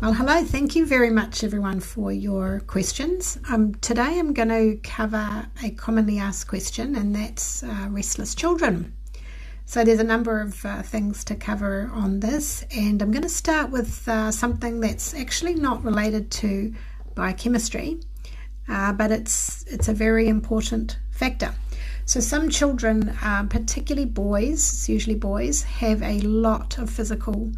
Well, hello. Thank you very much, everyone, for your questions. Today I'm going to cover a commonly asked question, and that's restless children. So there's a number of things to cover on this, and I'm going to start with something that's actually not related to biochemistry, but it's a very important factor. So some children, particularly boys, it's usually boys, have a lot of physical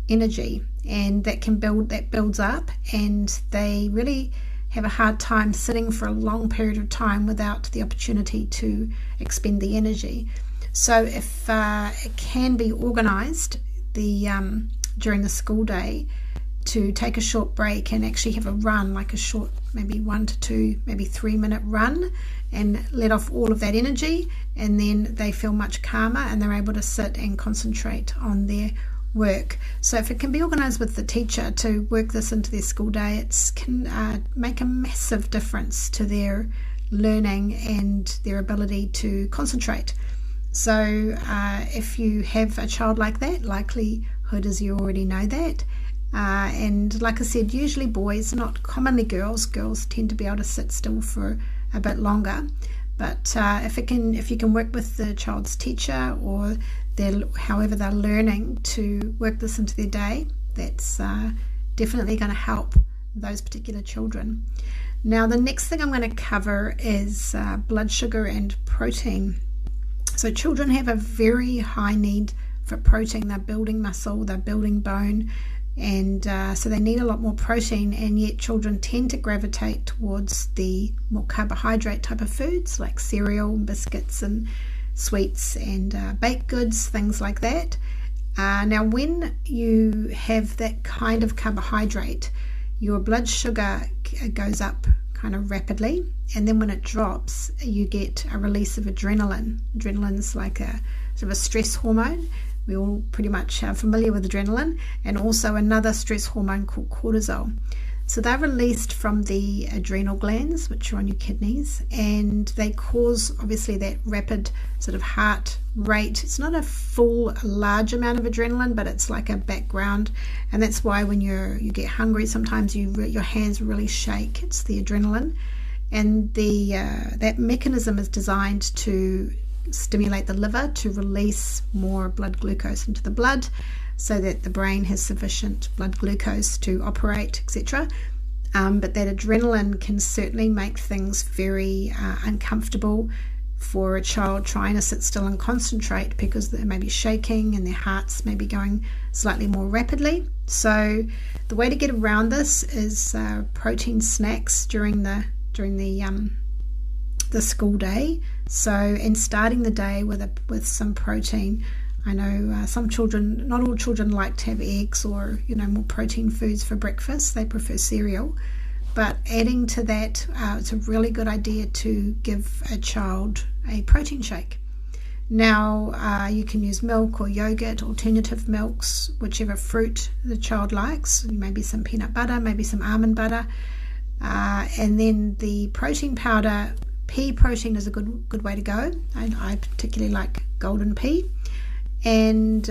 energy, and that builds up, and they really have a hard time sitting for a long period of time without the opportunity to expend the energy. So if it can be organized during the school day to take a short break and actually have a run, like a short, maybe 1 to 2, maybe 3 minute run, and let off all of that energy, and then they feel much calmer and they're able to sit and concentrate on their work. So if it can be organised with the teacher to work this into their school day, it can make a massive difference to their learning and their ability to concentrate. So if you have a child like that, likelihood is you already know that. And like I said, usually boys, not commonly girls. Girls tend to be able to sit still for a bit longer. But if you can work with the child's teacher, or however they're learning to work this into their day, that's definitely going to help those particular children. Now, the next thing I'm going to cover is blood sugar and protein. So children have a very high need for protein. They're building muscle, they're building bone, and so they need a lot more protein, and yet children tend to gravitate towards the more carbohydrate type of foods like cereal, biscuits, and sweets, and baked goods, things like that. Now, when you have that kind of carbohydrate, your blood sugar goes up kind of rapidly, and then when it drops, you get a release of adrenaline. Adrenaline's like a sort of a stress hormone. We all pretty much are familiar with adrenaline, and also another stress hormone called cortisol. So they're released from the adrenal glands, which are on your kidneys, and they cause obviously that rapid sort of heart rate. It's not a full large amount of adrenaline, but it's like a background, and that's why when you get hungry, sometimes your hands really shake. It's the adrenaline, and that mechanism is designed to stimulate the liver to release more blood glucose into the blood, so that the brain has sufficient blood glucose to operate, etc. But that adrenaline can certainly make things very uncomfortable for a child trying to sit still and concentrate, because they may be shaking and their hearts may be going slightly more rapidly. So the way to get around this is protein snacks during the school day. So, and starting the day with some protein. I know some children, not all children, like to have eggs or more protein foods for breakfast. They prefer cereal, but adding to that, it's a really good idea to give a child a protein shake. Now, you can use milk or yogurt, alternative milks, whichever fruit the child likes. Maybe some peanut butter, maybe some almond butter, and then the protein powder. Pea protein is a good way to go. I particularly like golden pea. And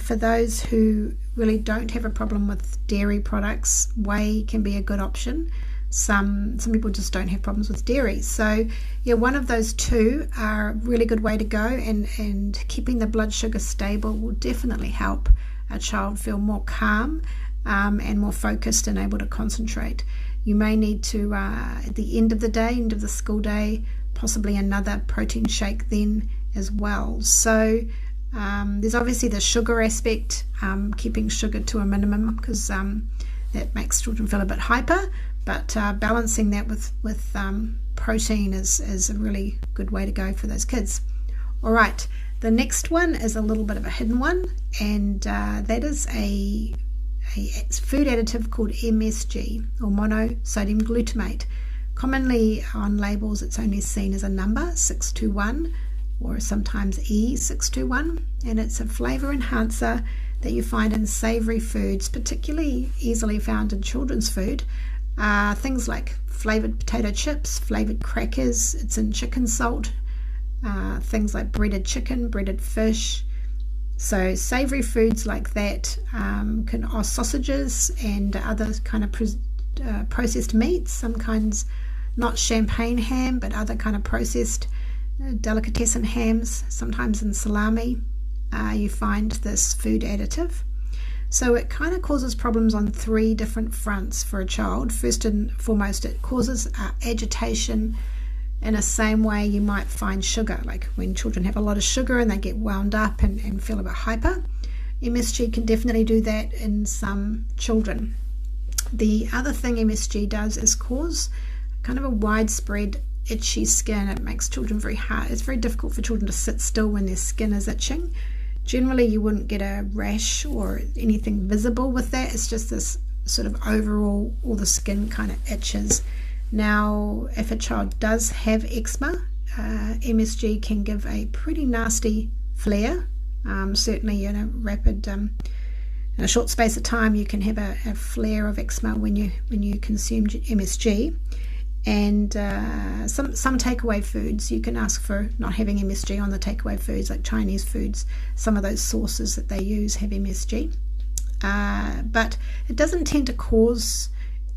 for those who really don't have a problem with dairy products, whey can be a good option. Some people just don't have problems with dairy. So yeah, one of those two are a really good way to go, and keeping the blood sugar stable will definitely help a child feel more calm and more focused and able to concentrate. You may need to, at the end of the school day, possibly another protein shake then as well. So there's obviously the sugar aspect, keeping sugar to a minimum, because that makes children feel a bit hyper, but balancing that with protein is a really good way to go for those kids. All right, the next one is a little bit of a hidden one, and that is a food additive called MSG, or monosodium glutamate. Commonly on labels it's only seen as a number 621, or sometimes E621, and it's a flavor enhancer that you find in savory foods, particularly easily found in children's food. Things like flavored potato chips, flavored crackers. It's in chicken salt, things like breaded chicken, breaded fish, So savoury foods like that are sausages and other kind of processed meats, some kinds, not champagne ham, but other kind of processed delicatessen hams. Sometimes in salami you find this food additive. So it kind of causes problems on 3 different fronts for a child. First and foremost, it causes agitation in the same way you might find sugar, like when children have a lot of sugar and they get wound up and feel a bit hyper. MSG can definitely do that in some children. The other thing MSG does is cause kind of a widespread itchy skin. It makes children very hard. It's very difficult for children to sit still when their skin is itching. Generally you wouldn't get a rash or anything visible with that. It's just this sort of overall, all the skin kind of itches. Now if a child does have eczema, MSG can give a pretty nasty flare. Certainly in a short space of time you can have a flare of eczema when you consume MSG. And some takeaway foods, you can ask for not having MSG on the takeaway foods, like Chinese foods. Some of those sauces that they use have MSG, but it doesn't tend to cause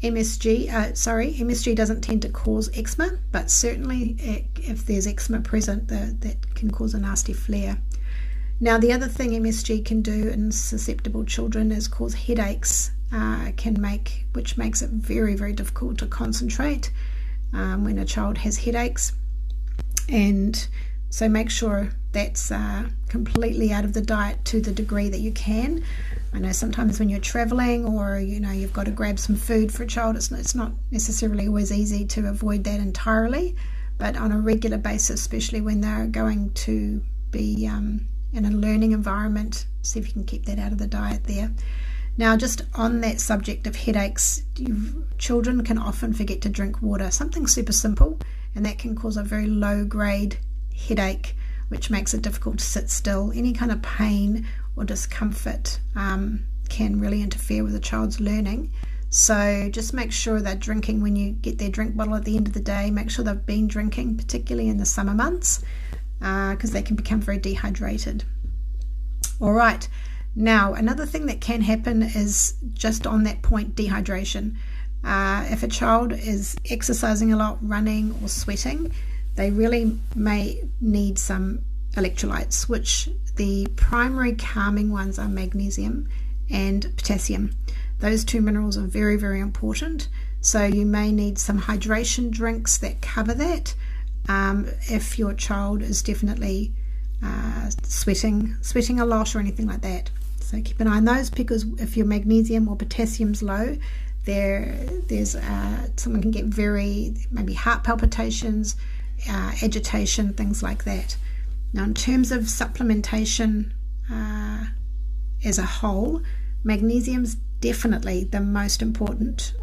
MSG doesn't tend to cause eczema, but certainly if there's eczema present, that can cause a nasty flare. Now the other thing MSG can do in susceptible children is cause headaches, which makes it very, very difficult to concentrate when a child has headaches. And so make sure that's completely out of the diet to the degree that you can. I know sometimes when you're traveling or you've got to grab some food for a child, it's not necessarily always easy to avoid that entirely, but on a regular basis, especially when they're going to be in a learning environment, see if you can keep that out of the diet there. Now, just on that subject of headaches, children can often forget to drink water, something super simple, and that can cause a very low-grade headache, which makes it difficult to sit still. Any kind of pain or discomfort can really interfere with a child's learning. So just make sure they're drinking when you get their drink bottle at the end of the day. Make sure they've been drinking, particularly in the summer months, because they can become very dehydrated. All right. Now, another thing that can happen is just on that point, dehydration. If a child is exercising a lot, running or sweating, they really may need some electrolytes, which the primary calming ones are magnesium and potassium. Those 2 minerals are very, very important. So you may need some hydration drinks that cover that if your child is definitely sweating a lot or anything like that. So keep an eye on those, because if your magnesium or potassium's low, there's someone can get maybe heart palpitations, agitation, things like that. Now, in terms of supplementation as a whole, magnesium's definitely the most important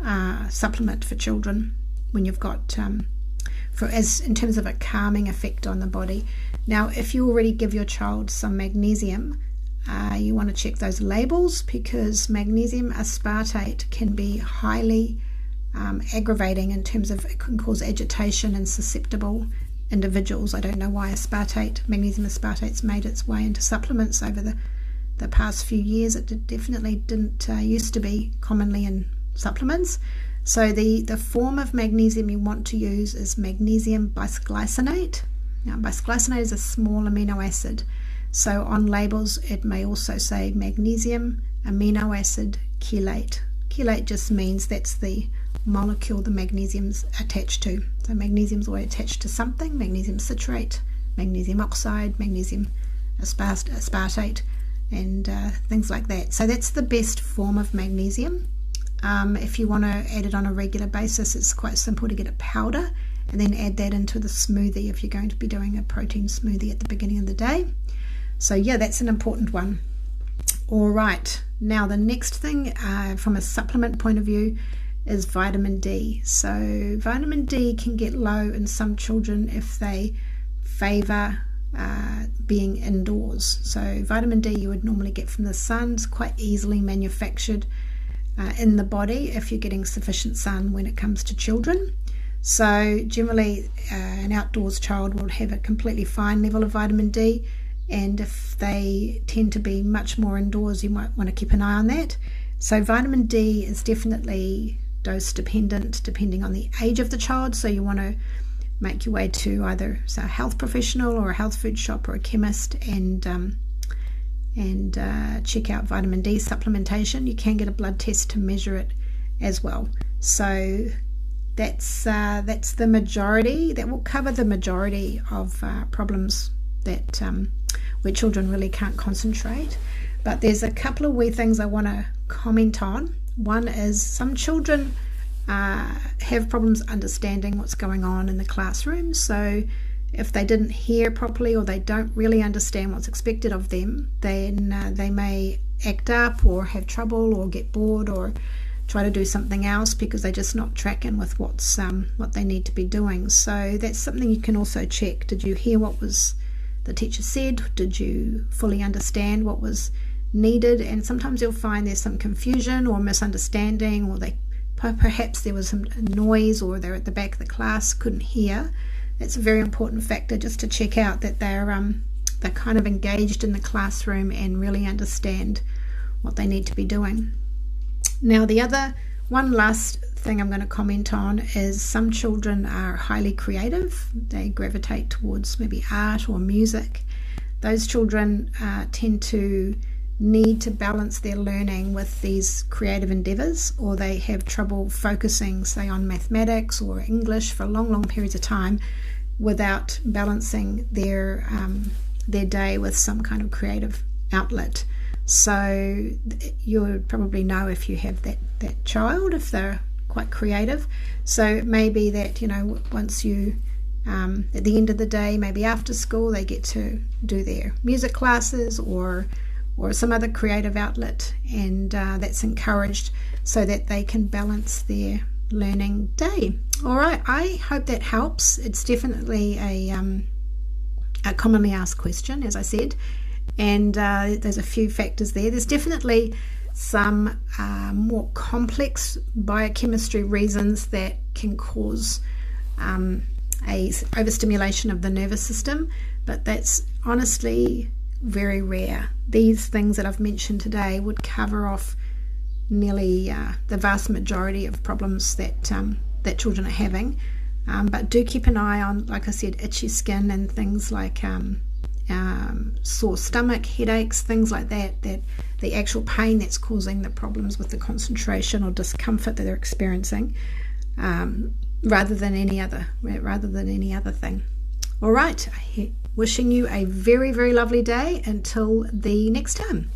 supplement for children when you've got in terms of a calming effect on the body. Now, if you already give your child some magnesium, you want to check those labels, because magnesium aspartate can be highly aggravating in terms of it can cause agitation in susceptible individuals. I don't know why magnesium aspartate's made its way into supplements over the past few years. It definitely didn't used to be commonly in supplements. So the form of magnesium you want to use is magnesium bisglycinate. Now, bisglycinate is a small amino acid. So on labels it may also say magnesium amino acid chelate. Chelate just means that's the molecule the magnesium's attached to. So magnesium's always attached to something: magnesium citrate, magnesium oxide, magnesium aspartate, and things like that. So that's the best form of magnesium. If you want to add it on a regular basis, it's quite simple to get a powder and then add that into the smoothie if you're going to be doing a protein smoothie at the beginning of the day. So yeah, that's an important one. All right, now the next thing from a supplement point of view is vitamin D. So vitamin D can get low in some children if they favor being indoors. So vitamin D you would normally get from the sun. It's quite easily manufactured in the body if you're getting sufficient sun when it comes to children. So generally an outdoors child will have a completely fine level of vitamin D. and if they tend to be much more indoors, you might want to keep an eye on that. So vitamin D is definitely dose dependent depending on the age of the child, so you want to make your way to either a health professional or a health food shop or a chemist and check out vitamin D supplementation. You can get a blood test to measure it as well. So that's the majority. That will cover the majority of problems that where children really can't concentrate. But there's a couple of wee things I want to comment on. One is some children have problems understanding what's going on in the classroom. So if they didn't hear properly or they don't really understand what's expected of them, then they may act up or have trouble or get bored or try to do something else because they're just not tracking with what they need to be doing. So that's something you can also check. Did you hear what was the teacher said? Did you fully understand what was needed? And sometimes you'll find there's some confusion or misunderstanding, or perhaps there was some noise, or they're at the back of the class, couldn't hear. That's a very important factor, just to check out that they're kind of engaged in the classroom and really understand what they need to be doing. Now, one last thing I'm going to comment on is some children are highly creative. They gravitate towards maybe art or music. Those children tend to need to balance their learning with these creative endeavors, or they have trouble focusing, say, on mathematics or English for long periods of time without balancing their day with some kind of creative outlet. So you would probably know if you have that child, if they're quite creative. So it may be that, once you at the end of the day, maybe after school, they get to do their music classes or some other creative outlet, and that's encouraged so that they can balance their learning day. All right, I hope that helps. It's definitely a commonly asked question, as I said, and there's a few factors there. There's definitely some more complex biochemistry reasons that can cause a overstimulation of the nervous system, but that's honestly very rare. These things that I've mentioned today would cover off nearly the vast majority of problems that children are having, but do keep an eye on, like I said, itchy skin and things like sore stomach, headaches, things like that the actual pain that's causing the problems with the concentration or discomfort that they're experiencing, rather than any other thing. All right, wishing you a very, very lovely day until the next time.